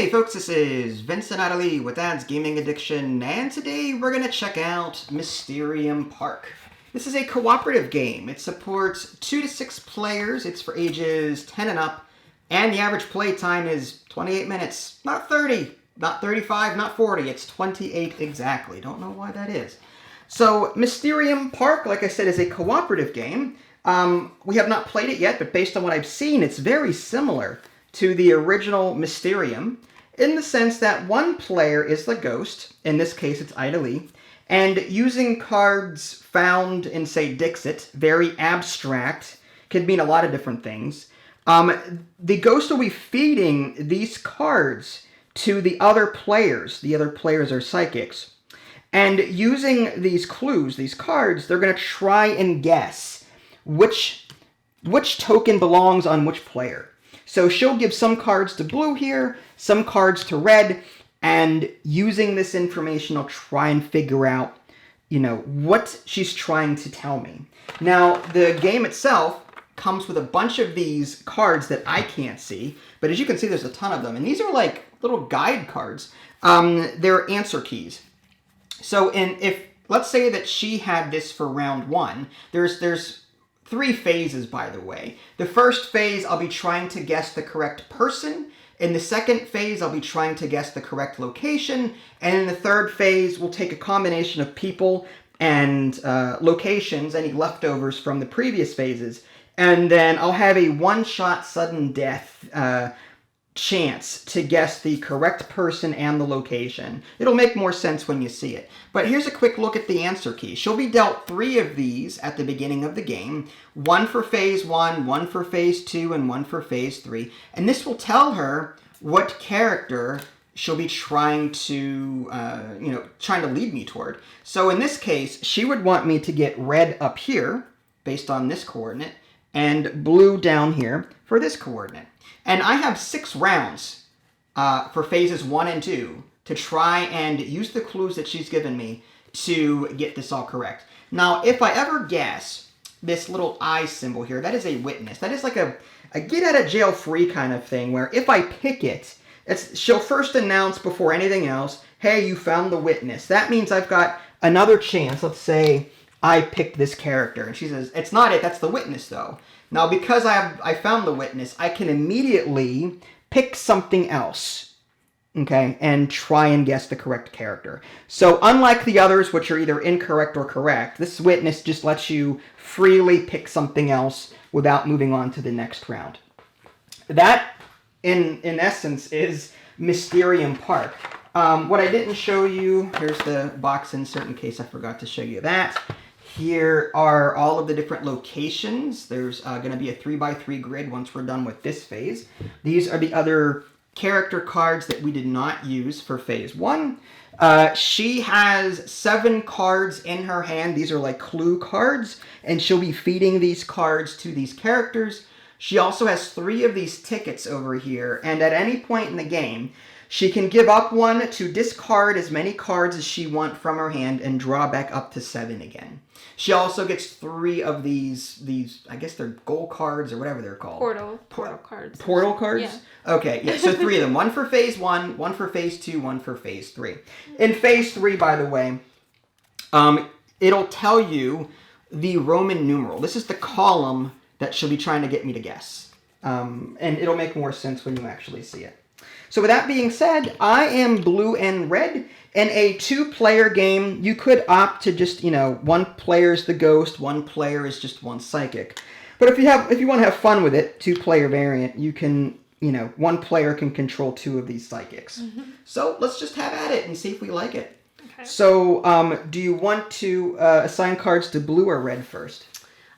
Hey folks, this is Vincent Aidalee with Dad's Gaming Addiction, and today we're going to check out Mysterium Park. This is a cooperative game. It supports 2 to 6 players. It's for ages 10 and up, and the average play time is 28 minutes. Not 30, not 35, not 40. It's 28 exactly. Don't know why that is. So Mysterium Park, like I said, is a cooperative game. We have not played it yet, but based on what I've seen, it's very similar to the original Mysterium, in the sense that one player is the ghost, in this case it's Aidalee, and using cards found in, say, Dixit, very abstract, could mean a lot of different things. The ghost will be feeding these cards to the other players. The other players are psychics. And using these clues, these cards, they're going to try and guess which token belongs on which player. So she'll give some cards to blue here, some cards to red, and using this information, I'll try and figure out, what she's trying to tell me. Now, the game itself comes with a bunch of these cards that I can't see, but as you can see, there's a ton of them. And these are like little guide cards. They're answer keys. So if let's say that she had this for round 1, there's 3 phases, by the way. The first phase, I'll be trying to guess the correct person. In the second phase, I'll be trying to guess the correct location. And in the third phase, we'll take a combination of people and locations, any leftovers from the previous phases. And then I'll have a one-shot sudden death chance to guess the correct person and the location. It'll make more sense when you see it. But here's a quick look at the answer key. She'll be dealt 3 of these at the beginning of the game. 1 for phase 1, 1 for phase 2, and 1 for phase 3. And this will tell her what character she'll be trying to, trying to lead me toward. So in this case, she would want me to get red up here, based on this coordinate, and blue down here for this coordinate. And I have 6 rounds for phases 1 and 2 to try and use the clues that she's given me to get this all correct. Now, if I ever guess this little eye symbol here, that is a witness. That is like a get out of jail free kind of thing, where if I pick it, she'll first announce before anything else, hey, you found the witness. That means I've got another chance. Let's say I picked this character, and she says, it's not it, that's the witness though. Now, because I found the witness, I can immediately pick something else, okay, and try and guess the correct character. So unlike the others, which are either incorrect or correct, this witness just lets you freely pick something else without moving on to the next round. That, in essence, is Mysterium Park. What I didn't show you, here's the box insert in case I forgot to show you that. Here are all of the different locations. There's going to be a 3x3 grid once we're done with this phase. These are the other character cards that we did not use for phase 1. She has 7 cards in her hand. These are like clue cards, and she'll be feeding these cards to these characters. She also has 3 of these tickets over here, and at any point in the game, she can give up 1 to discard as many cards as she wants from her hand and draw back up to 7 again. She also gets 3 of these, I guess they're goal cards or whatever they're called. Portal cards. Portal cards? Yeah. Okay, yeah, so 3 of them. 1 for phase 1, 1 for phase 2, 1 for phase 3. In phase 3, by the way, it'll tell you the Roman numeral. This is the column that she'll be trying to get me to guess. And it'll make more sense when you actually see it. So with that being said, I am blue and red. In a 2-player game, you could opt to just, 1 player is the ghost, 1 player is just 1 psychic. But if you want to have fun with it, 2-player variant, you can, 1 player can control 2 of these psychics. Mm-hmm. So let's just have at it and see if we like it. Okay. So do you want to assign cards to blue or red first?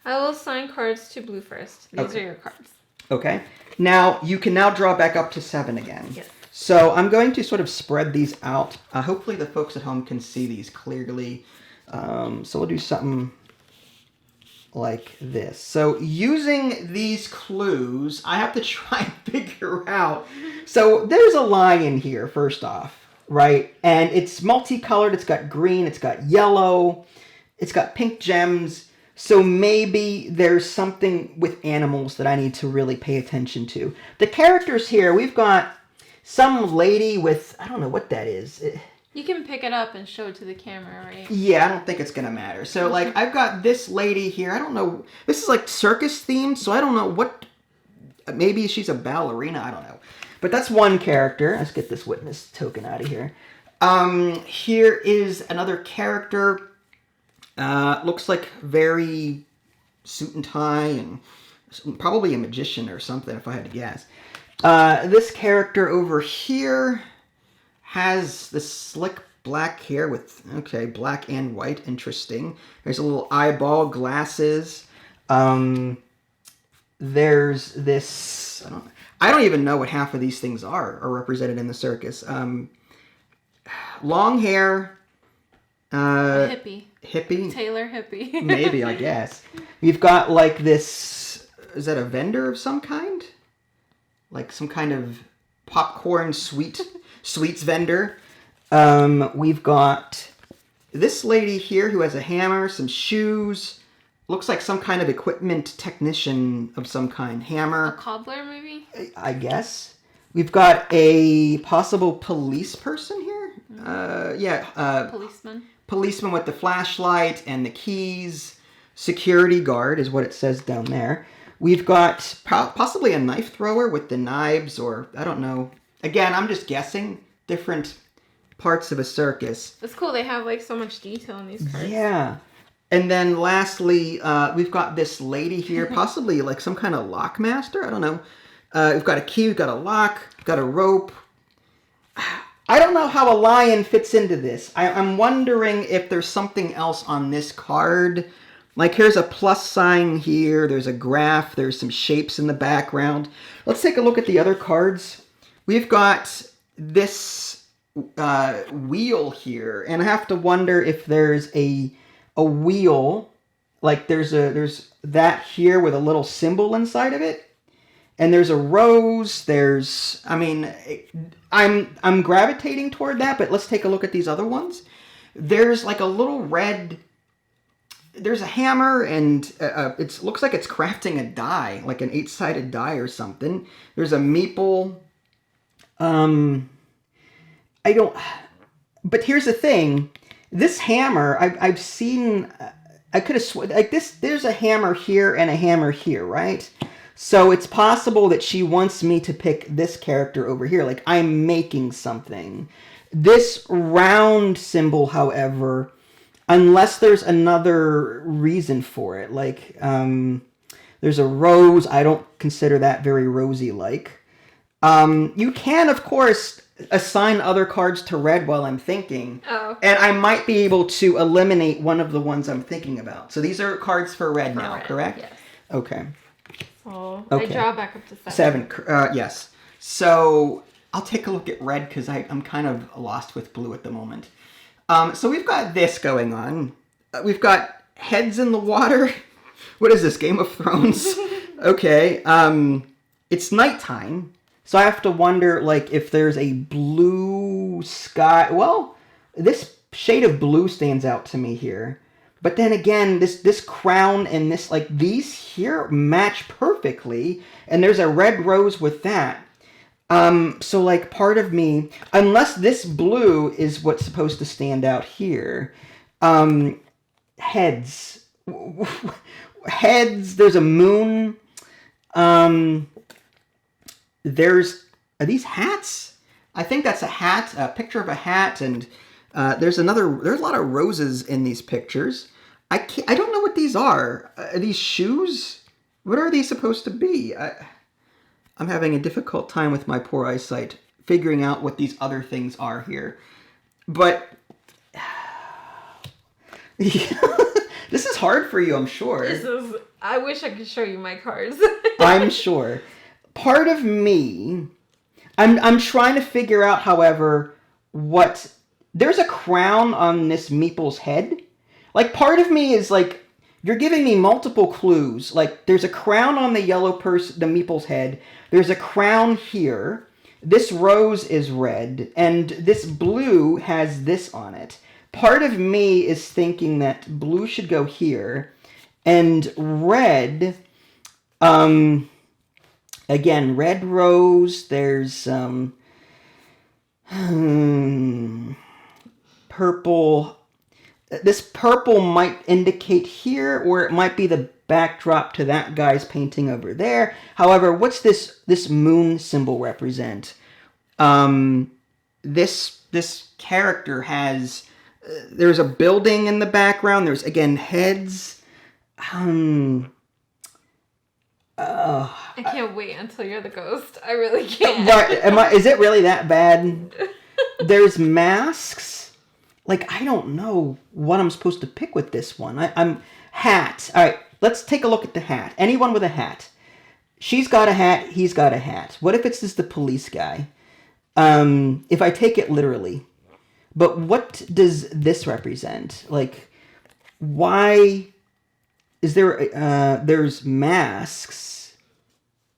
I will assign cards to blue first. These are your cards. Okay. Now, you can now draw back up to 7 again. Yes. So I'm going to sort of spread these out. Hopefully the folks at home can see these clearly. So we'll do something like this. So using these clues, I have to try and figure out. So there's a lion here, first off, right? And it's multicolored. It's got green. It's got yellow. It's got pink gems. So maybe there's something with animals that I need to really pay attention to. The characters here, we've got some lady with, I don't know what that is. You can pick it up and show it to the camera, right? Yeah, I don't think it's going to matter. So, like, I've got this lady here. I don't know. This is, like, circus themed, so I don't know what... Maybe she's a ballerina. I don't know. But that's one character. Let's get this witness token out of here. Here is another character. Looks like very suit and tie and probably a magician or something, if I had to guess. This character over here has this slick black hair with, okay, black and white. Interesting. There's a little eyeball, glasses. There's this... I don't even know what half of these things are represented in the circus. Long hair. Hippie. Hippie? Taylor hippie. Maybe, I guess. We've got, like, this... Is that a vendor of some kind? Like some kind of popcorn sweets vendor. We've got this lady here who has a hammer, some shoes. Looks like some kind of equipment technician of some kind. Hammer. A cobbler, maybe? I guess. We've got a possible police person here. Policeman. Policeman with the flashlight and the keys. Security guard is what it says down there. We've got possibly a knife thrower with the knives, or I don't know. Again, I'm just guessing. Different parts of a circus. It's cool. They have like so much detail in these cards. Yeah. And then lastly, we've got this lady here, possibly like some kind of lock master. I don't know. We've got a key, we've got a lock, we've got a rope. I don't know how a lion fits into this. I'm wondering if there's something else on this card. Like here's a plus sign here, there's a graph, there's some shapes in the background. Let's take a look at the other cards. We've got this wheel here, and I have to wonder if there's a wheel, like there's that here with a little symbol inside of it, and there's a rose. I'm gravitating toward that, but let's take a look at these other ones. There's like a little red. There's a hammer, and it looks like it's crafting a die, like an 8-sided die or something. There's a meeple. But here's the thing. This hammer, I've seen, I could have like this, there's a hammer here and a hammer here, right? So it's possible that she wants me to pick this character over here, like I'm making something. This round symbol, however, unless there's another reason for it, like there's a rose, I don't consider that very rosy-like. You can, of course, assign other cards to red while I'm thinking. Oh. And I might be able to eliminate one of the ones I'm thinking about. So these are cards for red now, correct? Yes. Okay. So Okay. I draw back up to 7. Yes. So I'll take a look at red because I'm kind of lost with blue at the moment. So we've got this going on. We've got heads in the water. What is this, Game of Thrones? Okay. It's nighttime. So I have to wonder, like, if there's a blue sky. Well, this shade of blue stands out to me here. But then again, this crown and this, like, these here match perfectly. And there's a red rose with that. So, like, part of me, unless this blue is what's supposed to stand out here. Heads. Heads, there's a moon. Are these hats? I think that's a hat, a picture of a hat, and there's a lot of roses in these pictures. I don't know what these are. Are these shoes? What are these supposed to be? I'm having a difficult time with my poor eyesight figuring out what these other things are here. But this is hard for you, I'm sure. I wish I could show you my cards. I'm sure. Part of me, I'm trying to figure out, however, there's a crown on this meeple's head. Like, part of me is like, you're giving me multiple clues. Like, there's a crown on the the meeple's head. There's a crown here. This rose is red, and this blue has this on it. Part of me is thinking that blue should go here, and red, again, red rose, there's, Purple. This purple might indicate here, or it might be the backdrop to that guy's painting over there. However, what's this moon symbol represent? This character has... there's a building in the background. There's, again, heads. I can't wait until you're the ghost. I really can't. Right, is it really that bad? There's masks. Like, I don't know what I'm supposed to pick with this one. I'm hat. All right, let's take a look at the hat. Anyone with a hat. She's got a hat. He's got a hat. What if it's just the police guy? If I take it literally. But what does this represent? Like, why is there... there's masks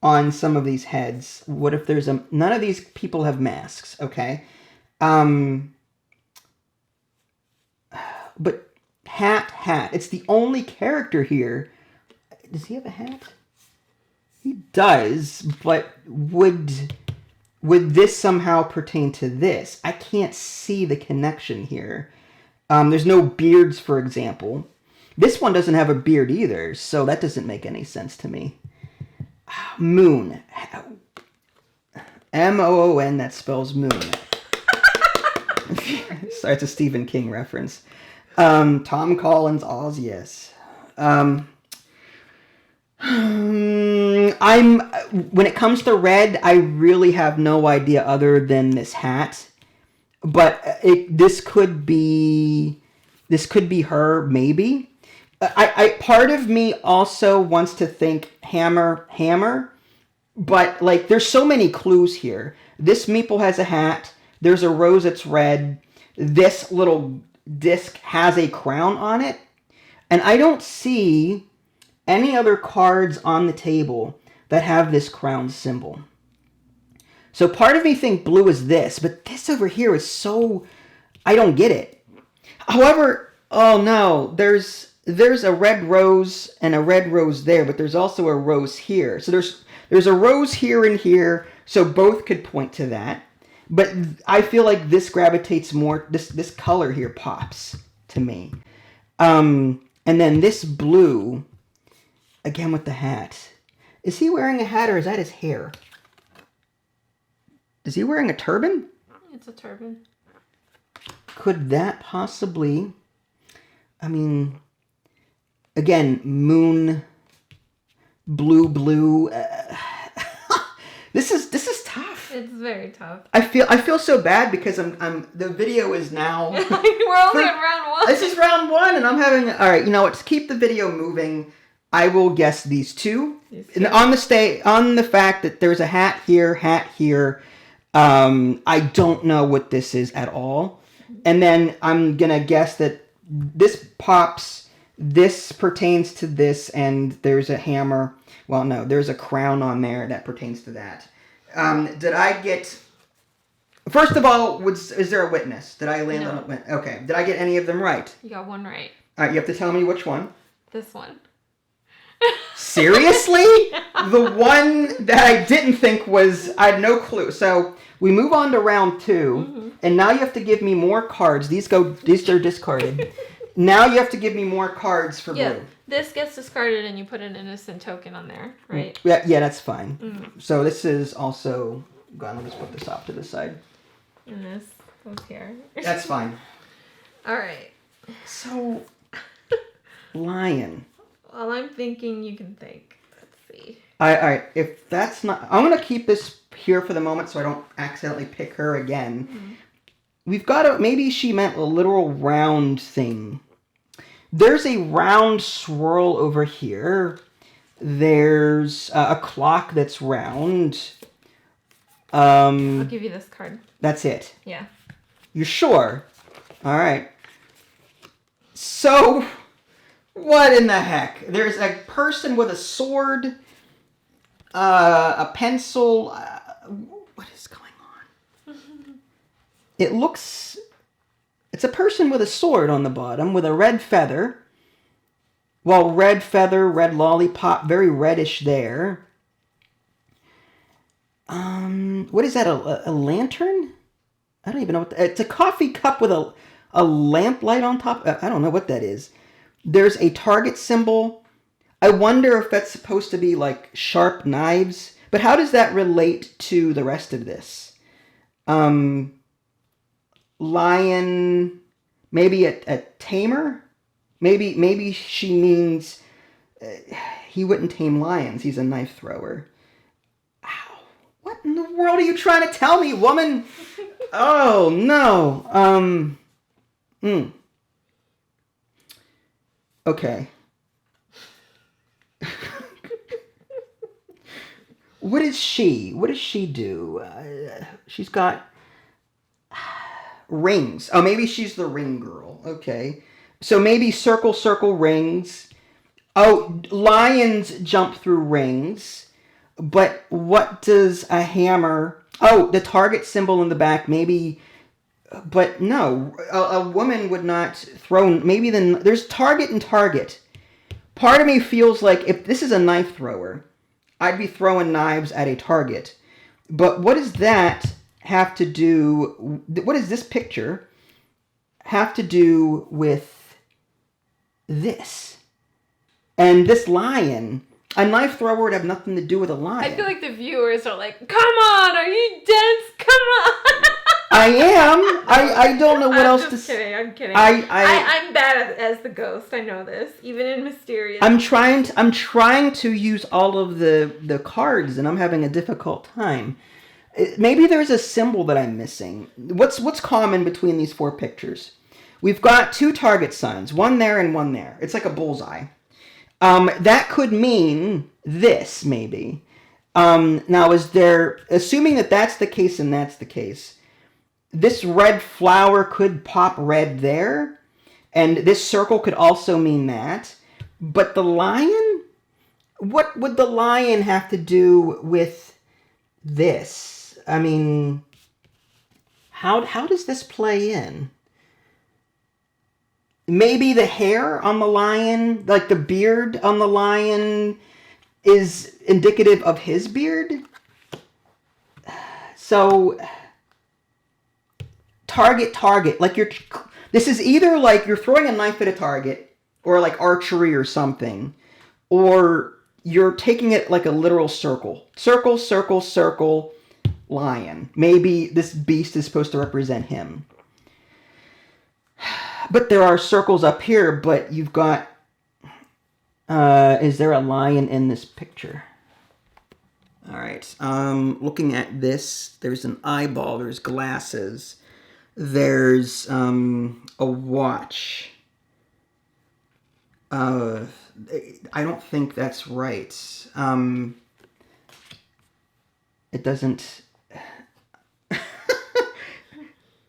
on some of these heads. What if there's a... none of these people have masks, okay? But hat. It's the only character here. Does he have a hat? He does, but would this somehow pertain to this? I can't see the connection here. There's no beards, for example. This one doesn't have a beard either, so that doesn't make any sense to me. Moon. M-O-O-N, that spells moon. Sorry, it's a Stephen King reference. Tom Collins, Oz, yes. When it comes to red, I really have no idea other than this hat. But this could be her, maybe. Part of me also wants to think hammer, but like there's so many clues here. This meeple has a hat. There's a rose that's red. This little disc has a crown on it. And I don't see any other cards on the table that have this crown symbol. So part of me think blue is this, but this over here is so... I don't get it. However, oh no, there's a red rose and a red rose there, but there's also a rose here. So there's a rose here and here, so both could point to that. But I feel like this gravitates more, this color here pops to me. And then this blue, again with the hat. Is he wearing a hat or is that his hair? Is he wearing a turban? It's a turban. Could that possibly... I mean, again, moon, blue. This is tough. It's very tough. I feel so bad because the video is now... We're only on round one. This is round one, and I'm having... All right, you know what? To keep the video moving, I will guess these two. And on the fact that there's a hat here. I don't know what this is at all. And then I'm going to guess that this pops, this pertains to this, and there's a hammer. Well, no, there's a crown on there that pertains to that. Did I get... First of all, is there a witness? Did I land on a witness? Okay. Did I get any of them right? You got one right. All right, you have to tell me which one. This one. Seriously? The one that I didn't think was... I had no clue. So we move on to round two, and now you have to give me more cards. These are discarded. Now you have to give me more cards for blue. This gets discarded and you put an innocent token on there, right? Yeah, that's fine. So this is also... God, let me just put this off to the side. And this goes here. That's fine. All right. So, lion. Well, I'm thinking you can think. Let's see. All right. If that's not... I'm going to keep this here for the moment so I don't accidentally pick her again. We've got maybe she meant a literal round thing. There's a round swirl over here. There's a clock that's round. I'll give you this card. That's it? Yeah. You're sure? All right. So, what in the heck? There's a person with a sword, a pencil. What is going on? It looks... It's a person with a sword on the bottom with a red feather. Well, red feather, red lollipop, very reddish there. What is that, a lantern? I don't even know it's a coffee cup with a lamplight on top. I don't know what that is. There's a target symbol. I wonder if that's supposed to be like sharp knives. But how does that relate to the rest of this? Lion, maybe a tamer? Maybe she means he wouldn't tame lions. He's a knife thrower. Ow. What in the world are you trying to tell me, woman? Oh, no. Okay. What is she? What does she do? She's got rings. Oh, maybe she's the ring girl. Okay. So maybe circle, circle, rings. Oh, lions jump through rings. But what does a hammer... Oh, the target symbol in the back, maybe... But no, a woman would not throw... Maybe there's target and target. Part of me feels like if this is a knife thrower, I'd be throwing knives at a target. But what does that have to do... What does this picture have to do with this? And this lion... A knife thrower would have nothing to do with a lion. I feel like the viewers are like, come on, are you dense? Come on. I am. I don't know what else to say. I'm kidding. I'm bad as the ghost. I know this. Even in Mysterium. I'm trying to use all of the cards, and I'm having a difficult time. Maybe there's a symbol that I'm missing. What's common between these four pictures? We've got two target signs, one there and one there. It's like a bullseye. That could mean this, maybe. Now, assuming that that's the case and that's the case, this red flower could pop red there, and this circle could also mean that. But the lion? What would the lion have to do with this? I mean, how does this play in? Maybe the hair on the lion, like the beard on the lion, is indicative of his beard. So, target. Like this is either like you're throwing a knife at a target, or like archery or something, or you're taking it like a literal circle. Circle, circle, circle, lion. Maybe this beast is supposed to represent him. But there are circles up here, but you've got... is there a lion in this picture? All right. Looking at this, there's an eyeball, there's glasses, there's a watch. I don't think that's right. It doesn't...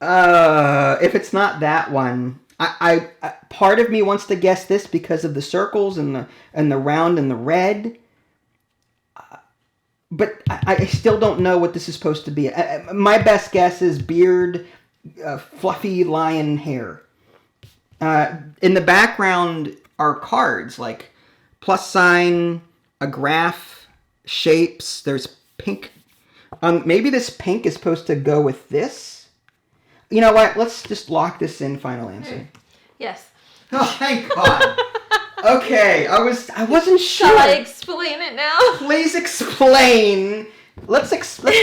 if it's not that one... I part of me wants to guess this because of the circles and the round and the red, but I still don't know what this is supposed to be. My best guess is beard, fluffy lion hair. In the background are cards like plus sign, a graph, shapes. There's pink. Maybe this pink is supposed to go with this. You know what? Let's just lock this in. Final answer. Yes. Oh, thank God. Okay, I wasn't sure. Shall I explain it now? Please explain. Let's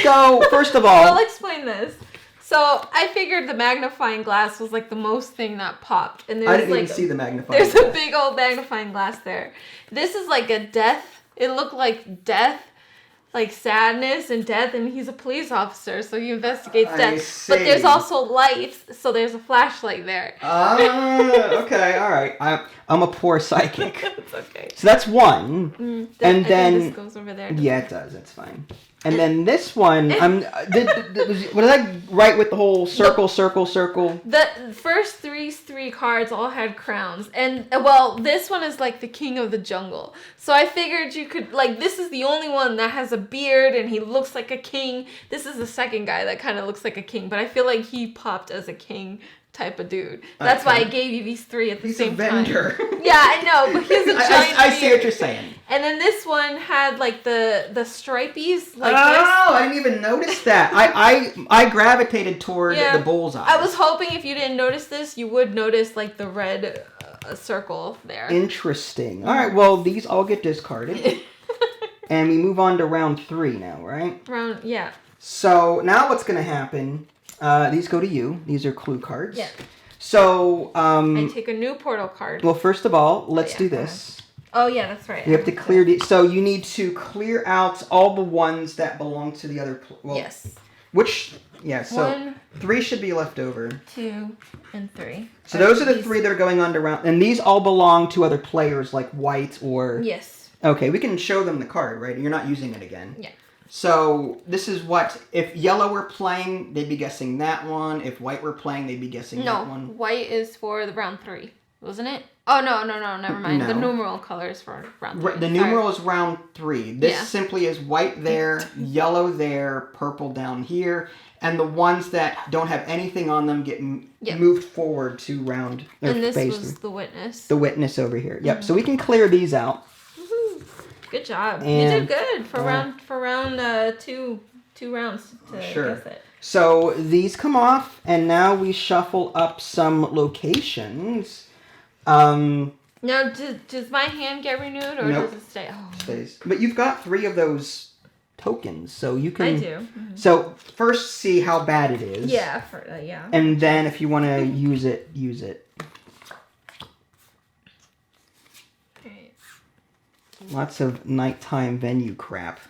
go. First of all, I'll explain this. So I figured the magnifying glass was like the most thing that popped, and I didn't even see the magnifying glass. There's a big old magnifying glass there. This is like a death. It looked like death. Like sadness and death, and he's a police officer, so he investigates death. See. But there's also lights, so there's a flashlight there. Okay, all right. I'm a poor psychic. It's okay. So that's one, and then this goes over there. Yeah, it does. That's fine. And then was I right with the whole circle? The first three cards all had crowns, and well, this one is like the king of the jungle. So I figured you could this is the only one that has a beard and he looks like a king. This is the second guy that kind of looks like a king, but I feel like he popped as a king type of dude. That's why I gave you these 3 at the same time. He's a vendor. Yeah, I know, but he's a giant I see what you're saying. And then this one had like the stripies like I didn't even notice that. I gravitated toward the bullseye. I was hoping if you didn't notice this, you would notice like the red circle there. Interesting. All right, well, these all get discarded. And we move on to round 3 now, right? Yeah. So now what's going to happen, these go to you. These are clue cards. Yeah. So, I take a new portal card. Well, first of all, let's do this. Oh, yeah, that's right. You have to clear so you need to clear out all the ones that belong to the other. Yes. So 1, 3 should be left over. 2, and 3. So those are the 3 that are going on to round, and these all belong to other players, like white or. Yes. Okay, we can show them the card, right? You're not using it again. Yeah. So this is what if yellow were playing, they'd be guessing that one. If white were playing, they'd be guessing that one. No, white is for the round 3, wasn't it? Oh no, never mind. No. The numeral color is for round 3. The numeral is round 3. This simply is white there, yellow there, purple down here, and the ones that don't have anything on them get moved forward to round. And this was the witness. The witness over here. Yep. So we can clear these out. Good job. And, you did good for round 2 rounds to guess it. So these come off, and now we shuffle up some locations. Now, does my hand get renewed, or does it stay? Oh. Stays. But you've got 3 of those tokens, so you can. I do. Mm-hmm. So first, see how bad it is. Yeah. And then, if you want to use it, use it. Lots of nighttime venue crap.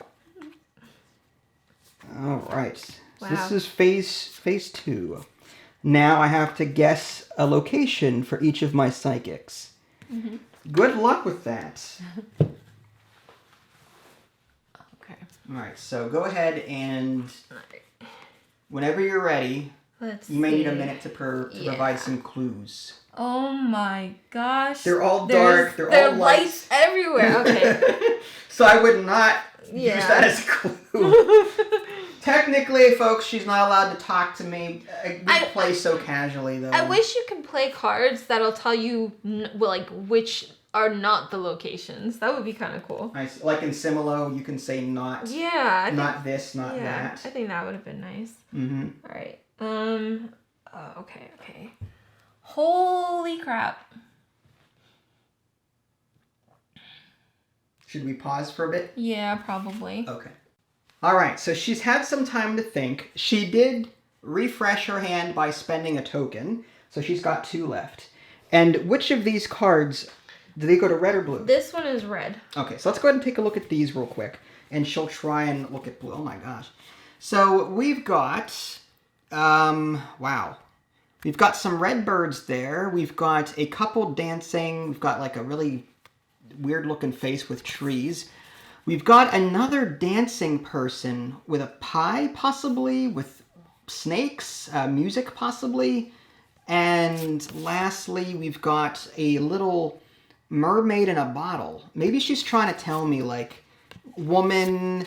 All right. So this is phase 2. Now I have to guess a location for each of my psychics. Mm-hmm. Good luck with that. Okay. All right. So go ahead and whenever you're ready, you may need a minute to provide some clues. Oh my gosh. They're all dark. They're all lights everywhere. Okay. So I would not use that as a clue. Technically, folks, she's not allowed to talk to me. We play so casually, though. I wish you could play cards that'll tell you which are not the locations. That would be kind of cool. Nice. Like in Similo, you can say not. Yeah. Not this, not that. I think that would have been nice. Mm-hmm. All right. Okay. Holy crap. Should we pause for a bit? Yeah, probably. Okay. All right, so she's had some time to think. She did refresh her hand by spending a token, so she's got 2 left. And which of these cards, do they go to red or blue? This one is red. Okay, so let's go ahead and take a look at these real quick. And she'll try and look at blue. Oh my gosh. So we've got, wow. We've got some red birds there. We've got a couple dancing. We've got like a really weird looking face with trees. We've got another dancing person with a pie, possibly, with snakes, music, possibly. And lastly, we've got a little mermaid in a bottle. Maybe she's trying to tell me, like, woman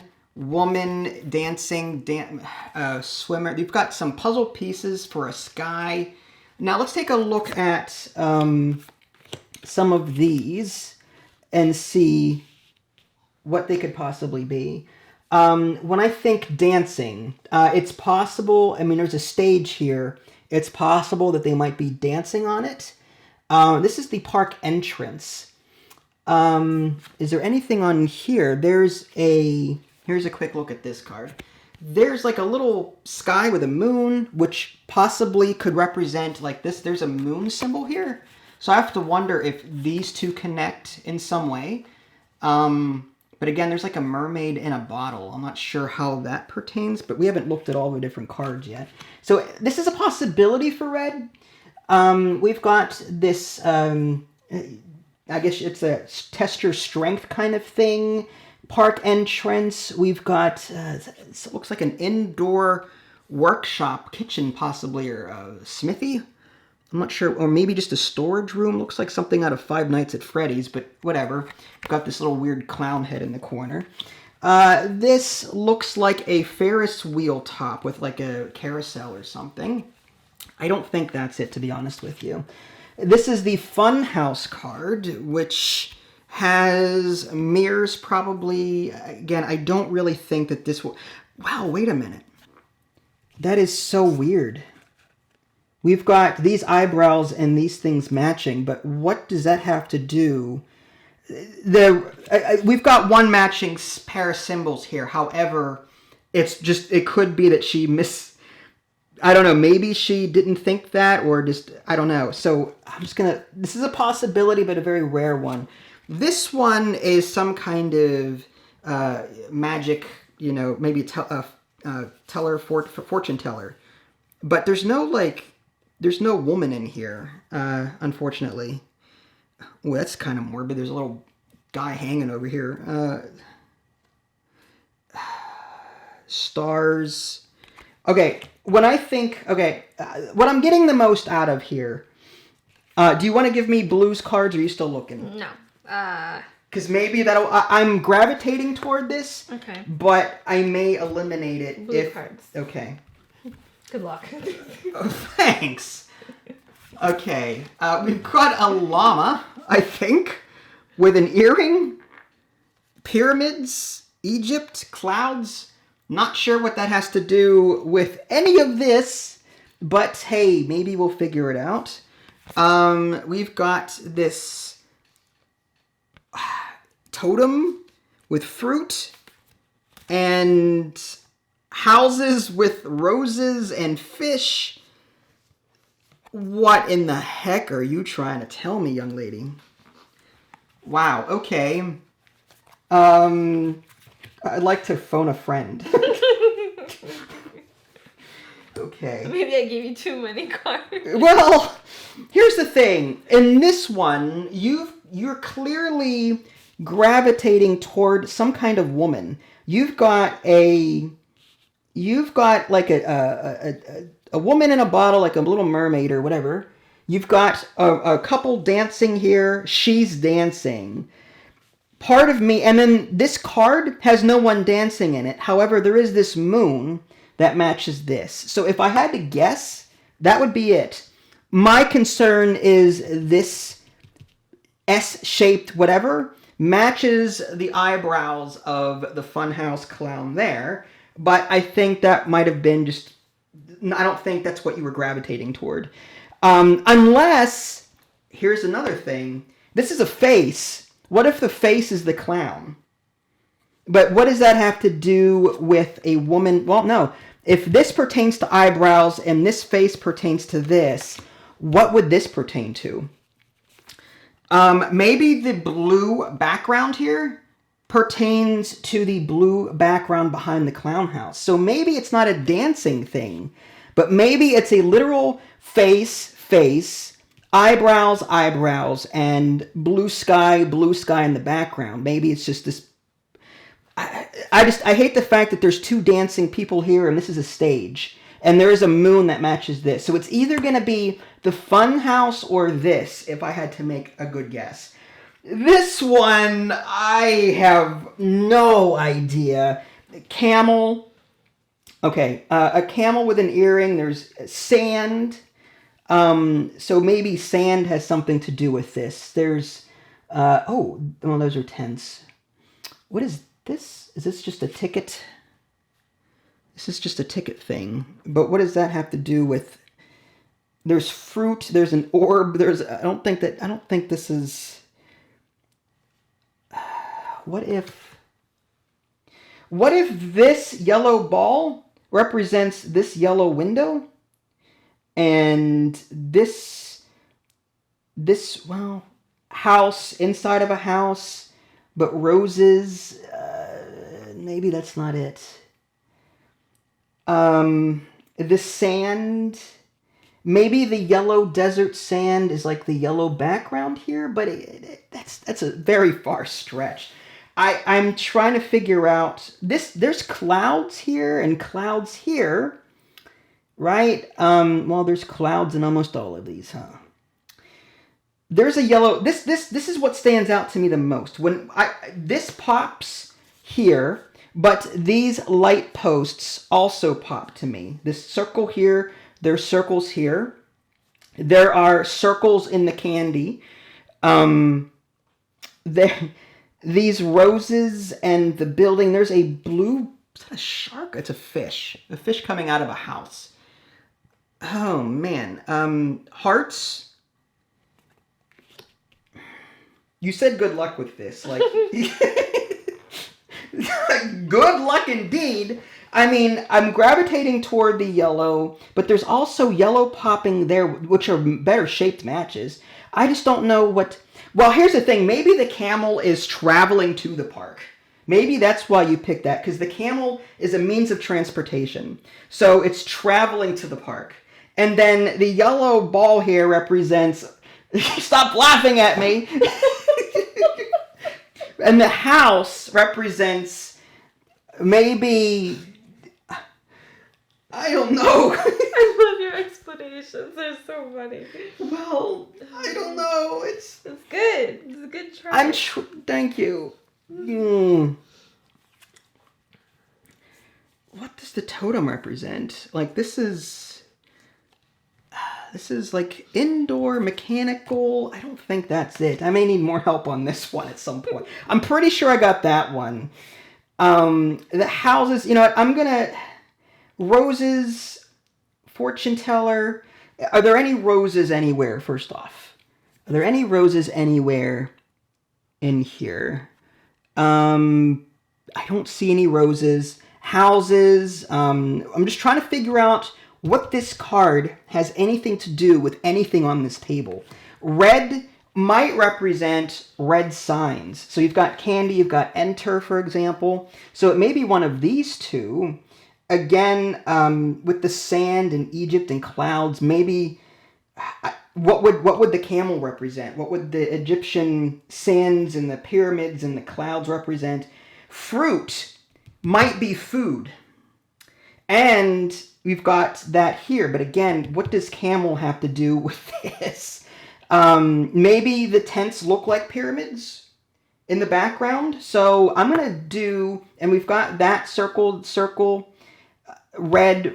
dancing, swimmer. We've got some puzzle pieces for a sky. Now let's take a look at some of these and see what they could possibly be. When I think dancing, it's possible, I mean, there's a stage here. It's possible that they might be dancing on it. This is the park entrance. Is there anything on here? Here's a quick look at this card. There's like a little sky with a moon, which possibly could represent like this. There's a moon symbol here. So I have to wonder if these two connect in some way. But again, there's like a mermaid in a bottle. I'm not sure how that pertains, but we haven't looked at all the different cards yet. So this is a possibility for red. We've got this, I guess it's a test your strength kind of thing. Park entrance. We've got, it looks like an indoor workshop, kitchen possibly, or a smithy. I'm not sure, or maybe just a storage room. Looks like something out of Five Nights at Freddy's, but whatever. Got this little weird clown head in the corner. This looks like a Ferris wheel top with like a carousel or something. I don't think that's it, to be honest with you. This is the Funhouse card, which has mirrors probably. Again, I don't really think that this will... Wow, wait a minute. That is so weird. We've got these eyebrows and these things matching, but what does that have to do? We've got one matching pair of symbols here. However, it could be that she I don't know, maybe she didn't think that, or just, I don't know. So I'm just gonna, this is a possibility, but a very rare one. This one is some kind of magic, you know, maybe teller, fortune teller. But there's no woman in here, unfortunately. Oh, that's kind of morbid. There's a little guy hanging over here. Stars. Okay, what I'm getting the most out of here. Do you want to give me blues cards, or are you still looking? No. Because maybe I'm gravitating toward this. Okay. But I may eliminate it Blue cards. Okay. Good luck. Oh, thanks. Okay, we've got a llama, I think, with an earring, pyramids, Egypt, clouds. Not sure what that has to do with any of this, but hey, maybe we'll figure it out. We've got this totem with fruit and houses with roses and fish. What in the heck are you trying to tell me, young lady? Wow, okay. I'd like to phone a friend. Okay. Maybe I gave you too many cards. Well, here's the thing. In this one, you're clearly gravitating toward some kind of woman. You've got like a woman in a bottle, like a little mermaid or whatever. You've got a couple dancing here. She's dancing. Part of me, and then this card has no one dancing in it. However, there is this moon that matches this. So if I had to guess, that would be it. My concern is this S-shaped whatever matches the eyebrows of the Funhouse clown there. But I think that might have been just... I don't think that's what you were gravitating toward. Unless, here's another thing. This is a face. What if the face is the clown? But what does that have to do with a woman? Well, no. If this pertains to eyebrows and this face pertains to this, what would this pertain to? Maybe the blue background here pertains to the blue background behind the clown house. So maybe it's not a dancing thing, but maybe it's a literal face, eyebrows, and blue sky in the background. Maybe it's just this... I hate the fact that there's two dancing people here and this is a stage. And there is a moon that matches this. So it's either going to be the Funhouse or this, if I had to make a good guess. This one, I have no idea. Camel. Okay, a camel with an earring. There's sand. So maybe sand has something to do with this. There's, those are tents. What is this? Is this just a ticket? This is just a ticket thing. But what does that have to do with... There's fruit, there's an orb, I don't think this is... What if this yellow ball represents this yellow window? And this house inside of a house, but roses, maybe that's not it. This sand, maybe the yellow desert sand is like the yellow background here, but that's a very far stretch. I'm trying to figure out this. There's clouds here and clouds here, right? Well, there's clouds in almost all of these, huh? There's a yellow. This is what stands out to me the most. This pops here, but these light posts also pop to me. This circle here, There's circles here. There are circles in the candy. These roses and the building. There's a blue... Is that a shark? It's a fish. A fish coming out of a house. Oh, man. Hearts. You said good luck with this. Like, good luck indeed. I mean, I'm gravitating toward the yellow, but there's also yellow popping there, which are better shaped matches. I just don't know what... Well, here's the thing. Maybe the camel is traveling to the park. Maybe that's why you picked that, because the camel is a means of transportation. So it's traveling to the park. And then the yellow ball here represents... Stop laughing at me! And the house represents maybe... I don't know. I love your explanations. They're so funny. Well, I don't know. It's good. It's a good try. Thank you. What does the totem represent? Like, this is like indoor mechanical. I don't think that's it. I may need more help on this one at some point. I'm pretty sure I got that one. The houses, you know what? I'm gonna... Roses, fortune teller. Are there any roses anywhere, first off? Are there any roses anywhere in here? I don't see any roses. Houses. I'm just trying to figure out what this card has anything to do with anything on this table. Red might represent red signs. So you've got candy, you've got enter, for example. So it may be one of these two. Again, with the sand and Egypt and clouds, maybe what would the camel represent? What would the Egyptian sands and the pyramids and the clouds represent? Fruit might be food. And we've got that here. But again, what does camel have to do with this? Maybe the tents look like pyramids in the background. So I'm going to do, and we've got that circle, red.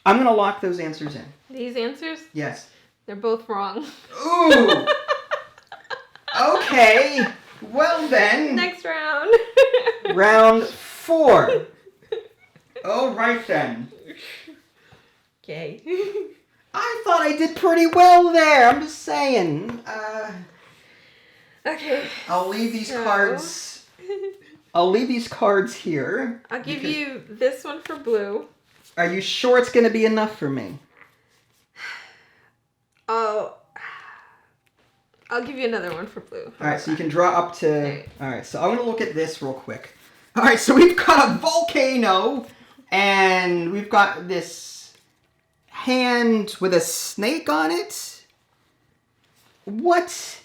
I'm going to lock those answers in. These answers? Yes. They're both wrong. Ooh! Okay. Well then. Next round. Round 4. All right then. Okay. I thought I did pretty well there. I'm just saying. Okay. I'll leave these cards. I'll leave these cards here. I'll give you this one for blue. Are you sure it's going to be enough for me? Oh. I'll give you another one for blue. All right, so you can draw up to... All right, so I'm going to look at this real quick. All right, so we've got a volcano, and we've got this hand with a snake on it. What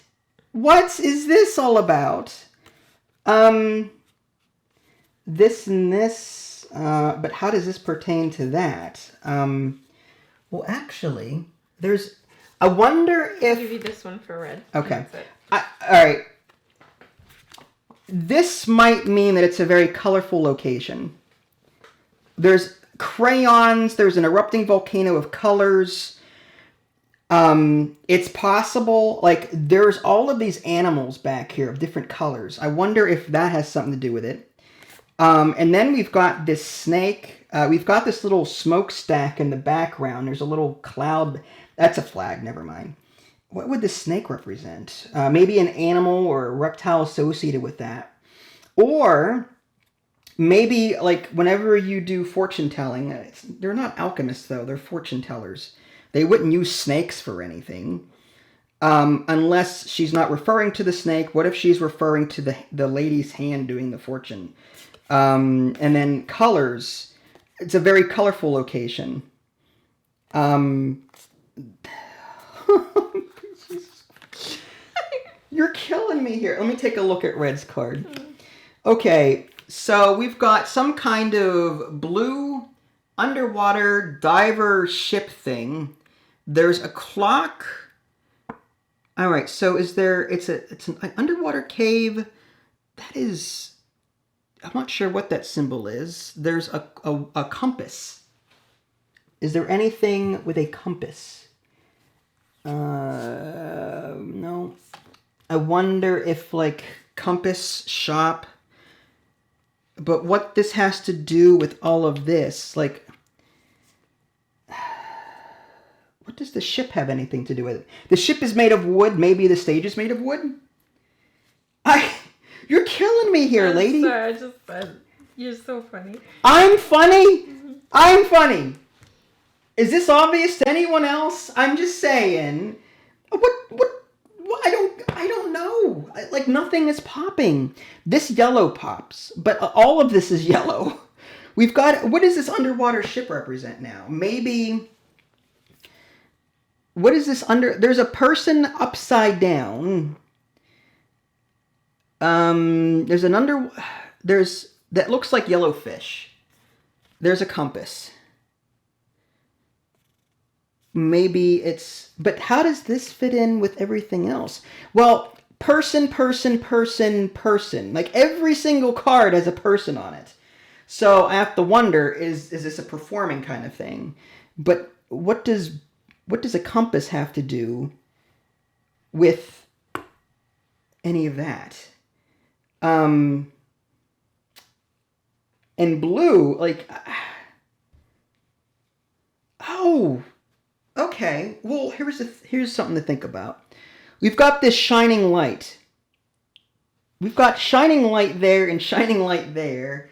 is this all about? This and this, but how does this pertain to that? Well, actually, there's... I wonder if... I'll give you this one for red. Okay. All right. This might mean that it's a very colorful location. There's crayons. There's an erupting volcano of colors. It's possible, like, there's all of these animals back here of different colors. I wonder if that has something to do with it. And then we've got this snake. We've got this little smokestack in the background. There's a little cloud... That's a flag, never mind. What would the snake represent? Maybe an animal or a reptile associated with that. Or maybe, like, whenever you do fortune telling, they're not alchemists, though. They're fortune tellers. They wouldn't use snakes for anything. Unless she's not referring to the snake. What if she's referring to the lady's hand doing the fortune? And then colors. It's a very colorful location. You're killing me here. Let me take a look at Red's card. Okay, so we've got some kind of blue underwater diver ship thing. There's a clock. All right, so is there... It's an underwater cave. That is... I'm not sure what that symbol is. There's a compass. Is there anything with a compass? No. I wonder if, like, compass shop. But what this has to do with all of this, like, what does the ship have anything to do with it? The ship is made of wood. Maybe the stage is made of wood? You're killing me here, lady. Sorry, I just said you're so funny. I'm funny? I'm funny. Is this obvious to anyone else? I'm just saying. What I don't know. Like, nothing is popping. This yellow pops, but all of this is yellow. We've got, what does this underwater ship represent now? Maybe, what is this there's a person upside down. That looks like yellow fish. There's a compass. Maybe it's, but how does this fit in with everything else? Well, person. Like, every single card has a person on it. So I have to wonder, is this a performing kind of thing? But what does a compass have to do with any of that? And blue, like, oh, okay. Well, here's something to think about. We've got this shining light. We've got shining light there and shining light there.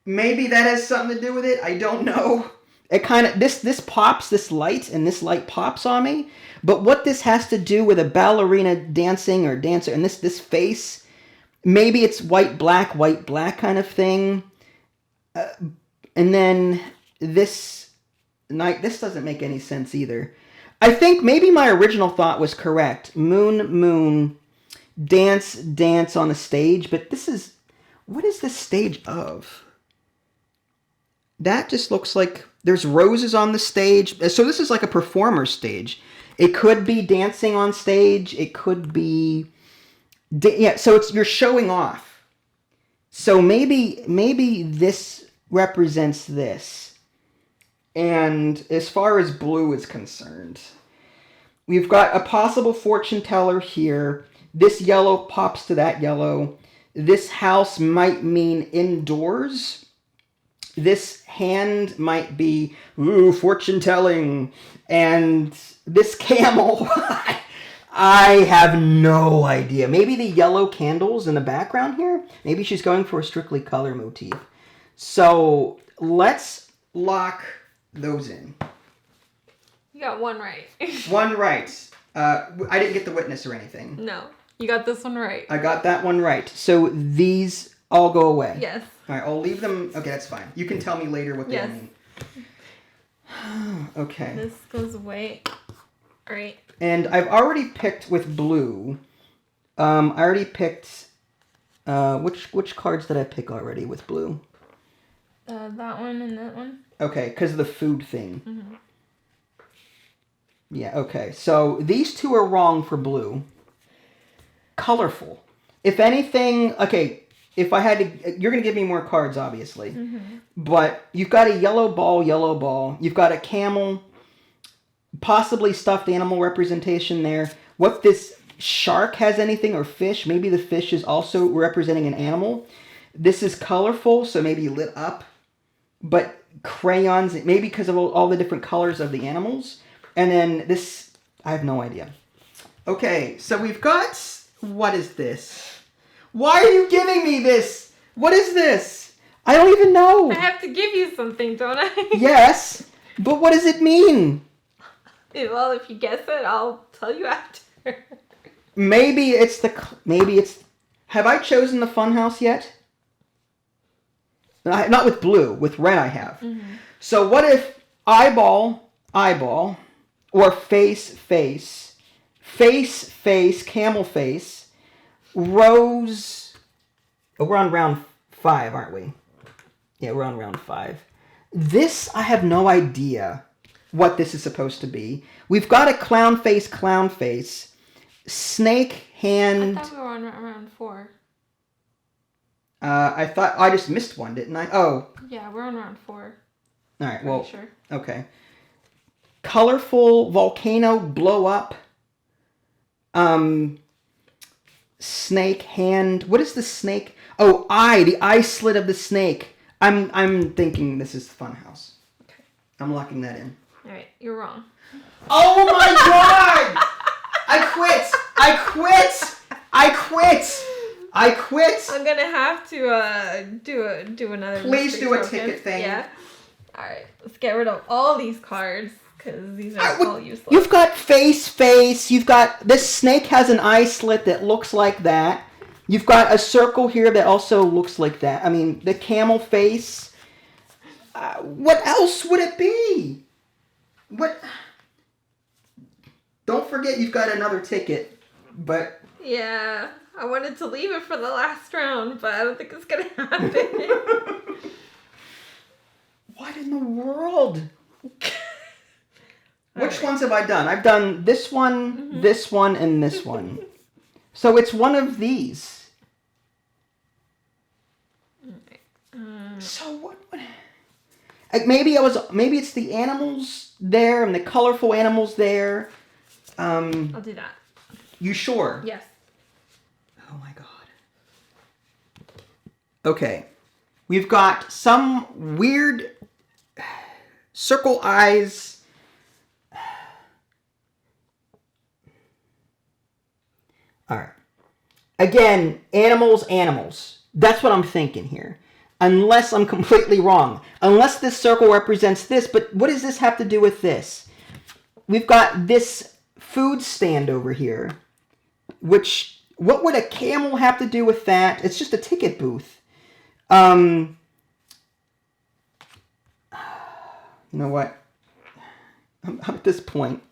Maybe that has something to do with it. I don't know. It kind of, this pops, this light, and this light pops on me. But what this has to do with a ballerina dancing or dancer, and this face, maybe it's white, black kind of thing. And then this night, this doesn't make any sense either. I think maybe my original thought was correct. Moon, dance on the stage. But what is this stage of? That just looks like there's roses on the stage. So this is like a performer stage. It could be dancing on stage. It could be, so you're showing off. So maybe this represents this. And as far as blue is concerned, we've got a possible fortune teller here. This yellow pops to that yellow. This house might mean indoors. This hand might be, fortune telling. And this camel, I have no idea. Maybe the yellow candles in the background here. Maybe she's going for a strictly color motif. So let's lock those in. You got one right. One right. I didn't get the witness or anything. No, you got this one right. I got that one right. So these all go away. Yes. All right, I'll leave them. Okay, that's fine. You can tell me later what they mean. Okay. This goes away. All right. And I've already picked with blue. I already picked. Which cards did I pick already with blue? That one and that one. Okay, because of the food thing. Mm-hmm. Yeah, okay. So these two are wrong for blue. Colorful. If anything, okay, if I had to, you're going to give me more cards, obviously. Mm-hmm. But you've got a yellow ball. You've got a camel, possibly stuffed animal representation there. What this shark has anything, or fish, maybe the fish is also representing an animal. This is colorful, so maybe lit up. But crayons, maybe because of all the different colors of the animals. And then this, I have no idea. Okay, so we've got, what is this? Why are you giving me this? What is this? I don't even know. I have to give you something, don't I? Yes, but what does it mean? Well, if you guess it, I'll tell you after. Maybe it's, have I chosen the funhouse yet? Not with blue, with red I have. Mm-hmm. So what if eyeball, or face, camel face, rose, we're on round 5, aren't we? Yeah, we're on round 5. This, I have no idea what this is supposed to be. We've got a clown face, snake hand. I thought we were on round 4. I thought I just missed one, didn't I? Oh. Yeah, we're on round 4. All right, well, sure. Okay. colorful volcano blow up. Snake hand. What is the snake? Oh, the eye slit of the snake. I'm thinking this is Funhouse. Okay. I'm locking that in. All right, you're wrong. Oh my god! I quit. I'm gonna have to do another. Please do a token. ticket thing. Yeah. All right, let's get rid of all these cards because these are all useless. You've got face. You've got this snake has an eye slit that looks like that. You've got a circle here that also looks like that. I mean, the camel face. What else would it be? What? Don't forget you've got another ticket, but... Yeah, I wanted to leave it for the last round, but I don't think it's gonna happen. What in the world? Which ones have I done? I've done this one, this one, and this one. So it's one of these. So what? Like maybe it's the animals there and the colorful animals there. I'll do that. You sure? Yes. Oh my god. Okay. We've got some weird circle eyes. All right. Again, animals. That's what I'm thinking here. Unless I'm completely wrong. Unless this circle represents this, but what does this have to do with this? We've got this food stand over here. Which, what would a camel have to do with that? It's just a ticket booth. You know what? I'm at this point.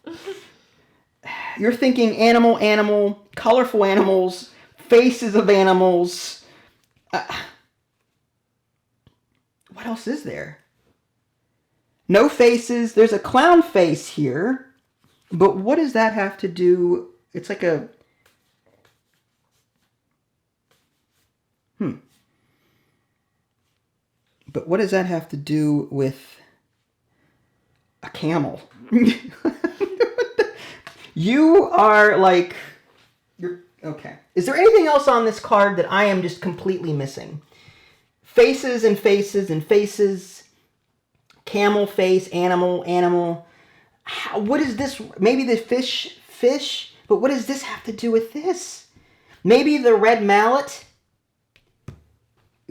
You're thinking animal, colorful animals, faces of animals. What else is there? No faces. There's a clown face here. But what does that have to do? It's like a... But what does that have to do with a camel? You are like... You're okay. Is there anything else on this card that I am just completely missing? Faces and faces and faces. Camel face, animal. What is this? Maybe the fish. But what does this have to do with this? Maybe the red mallet?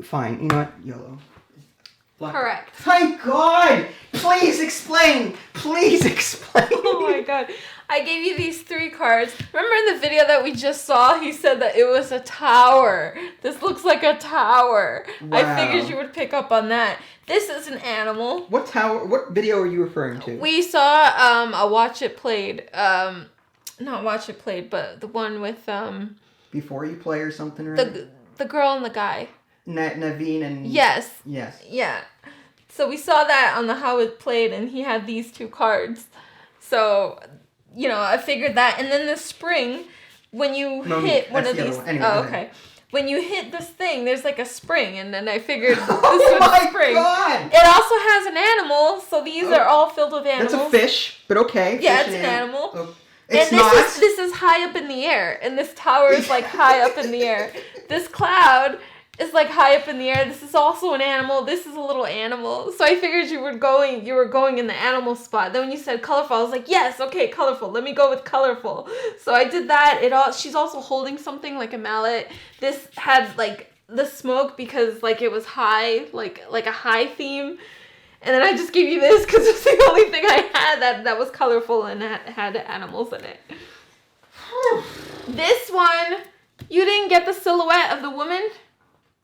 Fine. You know what? YOLO. Correct. Thank God! Please explain! Oh my god. I gave you these 3 cards. Remember in the video that we just saw, he said that it was a tower. This looks like a tower. Wow. I figured you would pick up on that. This is an animal. What tower? What video are you referring to? We saw a Watch It Played. Not Watch It Played, but the one with... Before You Play or something, right? The girl and the guy. Naveen and... Yes. Yes. Yeah. So we saw that on the How It Played, and he had these 2 cards. So, you know, I figured that. And then the spring, when you hit one of these... Anyway, okay. When you hit this thing, there's like a spring, and then I figured this oh was my spring. God! It also has an animal, so these are all filled with animals. That's a fish, but okay. Yeah, fish it's an animal. Oh. And this is high up in the air, and this tower is like high up in the air. This cloud is like high up in the air. This is also an animal. This is a little animal. So I figured you were going in the animal spot. Then when you said colorful, I was like, yes, okay, colorful. Let me go with colorful. So I did that. She's also holding something like a mallet. This had like the smoke because like it was high, like a high theme. And then I just gave you this because it's the only thing I had that was colorful and had animals in it. This one, you didn't get the silhouette of the woman?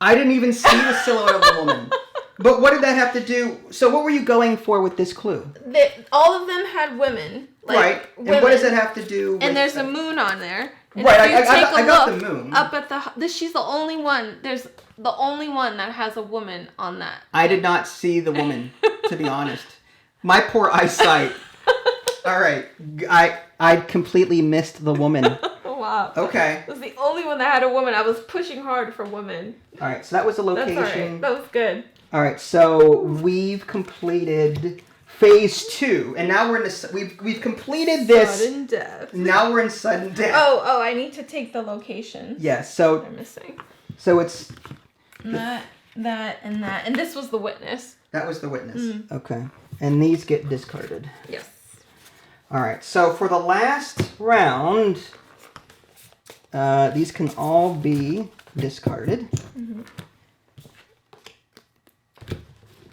I didn't even see the silhouette of the woman. But what did that have to do? So what were you going for with this clue? All of them had women. Like, right. women. And what does that have to do with... And there's a moon on there. And right, I got the moon. Up at she's the only one. There's the only one that has a woman on that. I did not see the woman, to be honest. My poor eyesight. All right. I completely missed the woman. Wow. Okay. It was the only one that had a woman. I was pushing hard for women. All right, so that was the location. That's all right. That was good. All right, so we've completed phase 2, and now we're in we've completed this. Sudden death. Now we're in sudden death. Oh, I need to take the location. Yes, so they're missing. So it's that, and that, and this was the witness. That was the witness. Okay, and these get discarded. Yes. All right. So for the last round, these can all be discarded. Mm-hmm.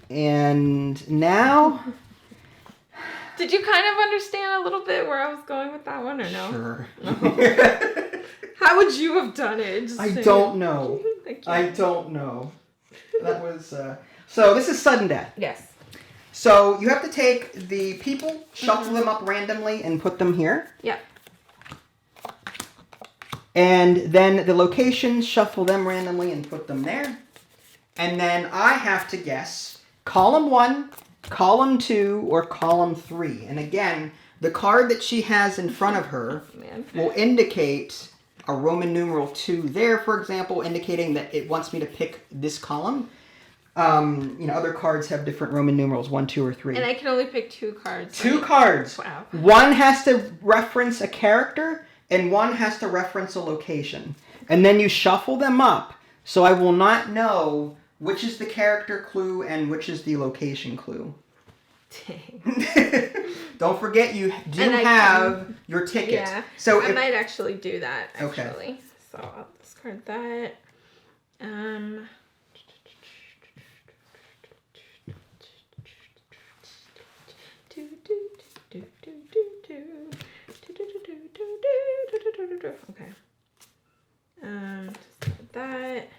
And now... Did you kind of understand a little bit where I was going with that one, or no? Sure. No. How would you have done it? I don't know. I don't know. That was... So this is sudden death. Yes. So you have to take the people, shuffle them up randomly, and put them here. Yep. And then the locations, shuffle them randomly and put them there. And then I have to guess column 1, column 2, or column 3. And again, the card that she has in front of her will indicate a Roman numeral 2 there, for example, indicating that it wants me to pick this column. Other cards have different Roman numerals, 1, 2, or 3. And I can only pick 2 cards. 2 cards. Wow. One has to reference a character, and one has to reference a location. And then you shuffle them up, so I will not know which is the character clue and which is the location clue. Dang. Don't forget you do have your ticket. Yeah. So I might actually do that, actually. Okay. So I'll discard that. Okay. That.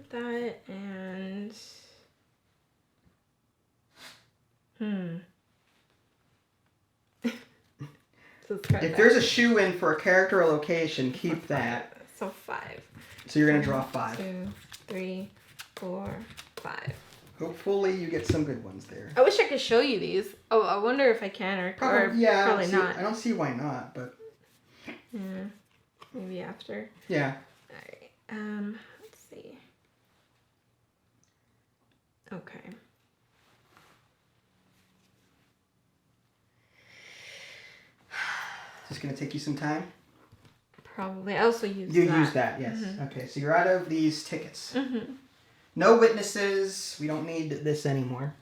That and if there's a shoe-in for a character or location, keep that. So 5. So you're gonna draw 5. 2, 3, 4, 5. Hopefully you get some good ones there. I wish I could show you these. Oh, I wonder if I can or probably not. I don't see why not, but maybe after. Yeah. All right. Let's see. Okay. Is this gonna take you some time? Probably. I also use you that. use that, yes. Mm-hmm. Okay, so you're out of these tickets. Mm-hmm. No witnesses. We don't need this anymore.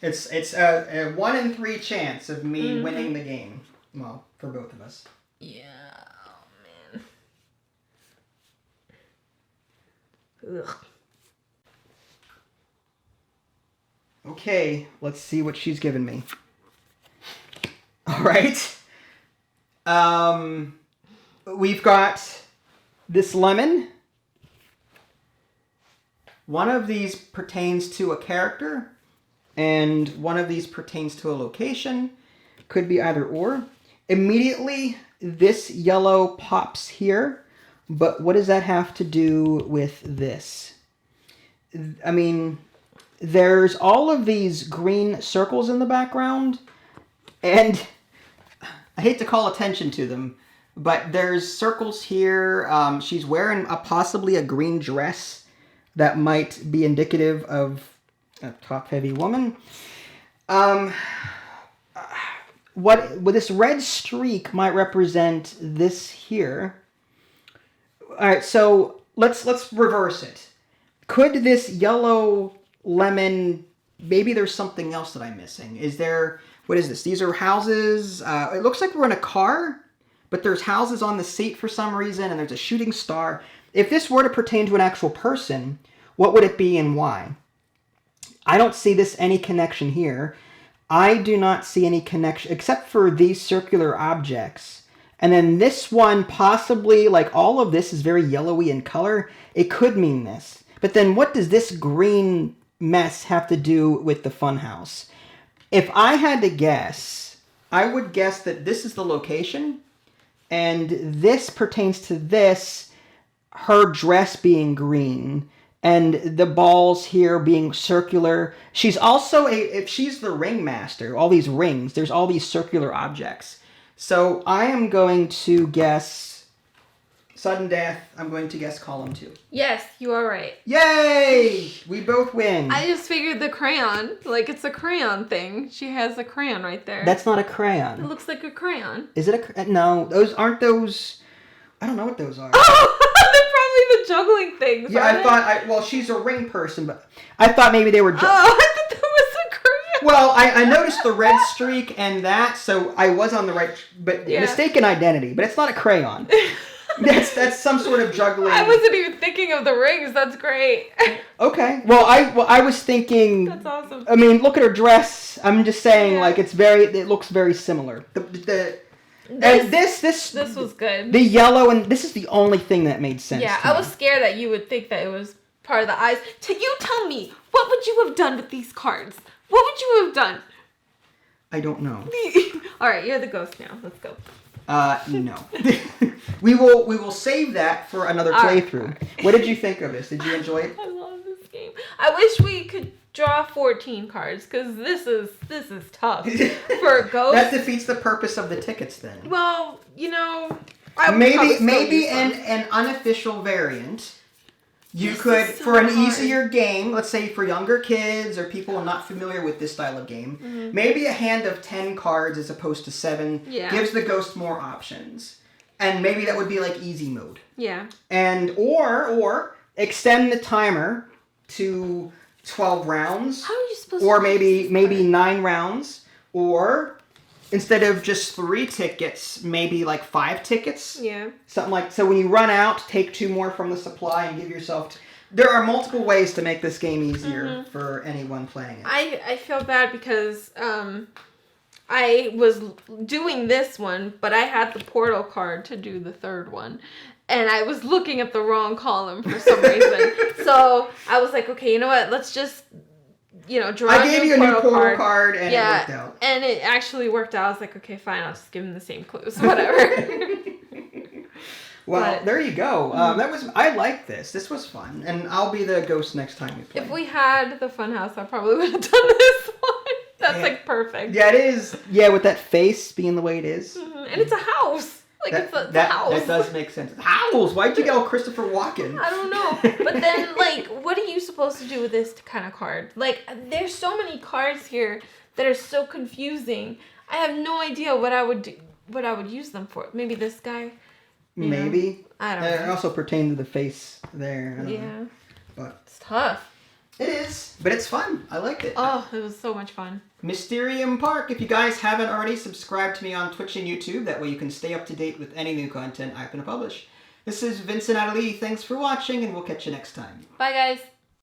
It's a 1 in 3 chance of me winning the game. Well, for both of us. Yeah. Oh man. Ugh. Okay, let's see what she's given me. All right. We've got this lemon. One of these pertains to a character, and one of these pertains to a location. Could be either or. Immediately, this yellow pops here, but what does that have to do with this? I mean, there's all of these green circles in the background, and I hate to call attention to them, but there's circles here. She's wearing possibly a green dress that might be indicative of a top-heavy woman. What this red streak might represent this here. All right, so let's reverse it. Could this yellow lemon, maybe there's something else that I'm missing. Is there, what is this? These are houses. It looks like we're in a car, but there's houses on the seat for some reason, and there's a shooting star. If this were to pertain to an actual person, what would it be and why? I don't see any connection here. I do not see any connection, except for these circular objects. And then this one, possibly, like all of this is very yellowy in color. It could mean this. But then what does this green mess have to do with the funhouse? If I had to guess, I would guess that this is the location, and this pertains to this, her dress being green, and the balls here being circular. She's also if she's the ringmaster, all these rings, there's all these circular objects. So I am going to guess Sudden death, I'm going to guess column 2. Yes, you are right. Yay! We both win. I just figured the crayon, like it's a crayon thing. She has a crayon right there. That's not a It crayon. looks like a crayon. Is it a no, those aren't those. I don't know what those are. Oh, they're probably the juggling things. Yeah, I thought, well, she's a ring person, but I thought maybe they were Oh, I thought that was a crayon. Well, I noticed the red streak and that, so I was on the right, but Yeah. mistaken identity, but it's not a crayon. That's some sort of juggling. I wasn't even thinking of the rings. That's great. Okay. Well, I was thinking. That's awesome. I mean, look at her dress. I'm just saying, Yeah. like, it looks very similar. And this was good. The yellow, and this is the only thing that made sense. Yeah, to I me. was scared that you would think that it was part of the eyes. You tell me, what would you have done with these cards? What would you have done? I don't know. All right, you're the ghost now. Let's go. No. we will save that for another All right, playthrough. all right. What did you think of this? Did you enjoy it? I love this game. I wish we could draw 14 cards because this is tough for a ghost. That defeats the purpose of the tickets then. Well, I would probably still Maybe use them. an unofficial variant. You This could, is so for an hard. easier game, let's say for younger kids or people not familiar with this style of game, maybe a hand of 10 cards as opposed to 7 Yeah. gives the ghost more options. And maybe that would be like easy mode. Yeah. And or extend the timer to 12 rounds. How are you supposed Or to maybe 9 rounds. Or instead of just 3 tickets, maybe like 5 tickets. Yeah. Something like, so when you run out, take 2 more from the supply and give yourself... There are multiple ways to make this game easier for anyone playing it. I feel bad because I was doing this one, but I had the portal card to do the third one. And I was looking at the wrong column for some reason. So I was like, okay, you know what? Let's just, draw I gave you a new portal card. card and Yeah, it worked out. and it actually worked out. I was like, okay, fine. I'll just give him the same clues. Whatever. Well, But- there you go. I like this. This was fun. And I'll be the ghost next time we play. If we had the funhouse, I probably would have done this one. That's like perfect. Yeah, it is. Yeah, with that face being the way it is. And it's a house. Like it's a house. That does make sense. House! Why'd you get all Christopher Walken? I don't know. But then, like, what are you supposed to do with this kind of card? Like, there's so many cards here that are so confusing. I have no idea what I would do, what I would use them for. Maybe this guy. Maybe. I don't It know. also pertains to the face there. I don't Yeah. know. But It's tough. it is. But it's fun. I liked it. Oh, it was so much fun. Mysterium Park. If you guys haven't already, subscribe to me on Twitch and YouTube. That way you can stay up to date with any new content I'm going to publish. This is Vincent Aidalee. Thanks for watching, and we'll catch you next time. Bye, guys.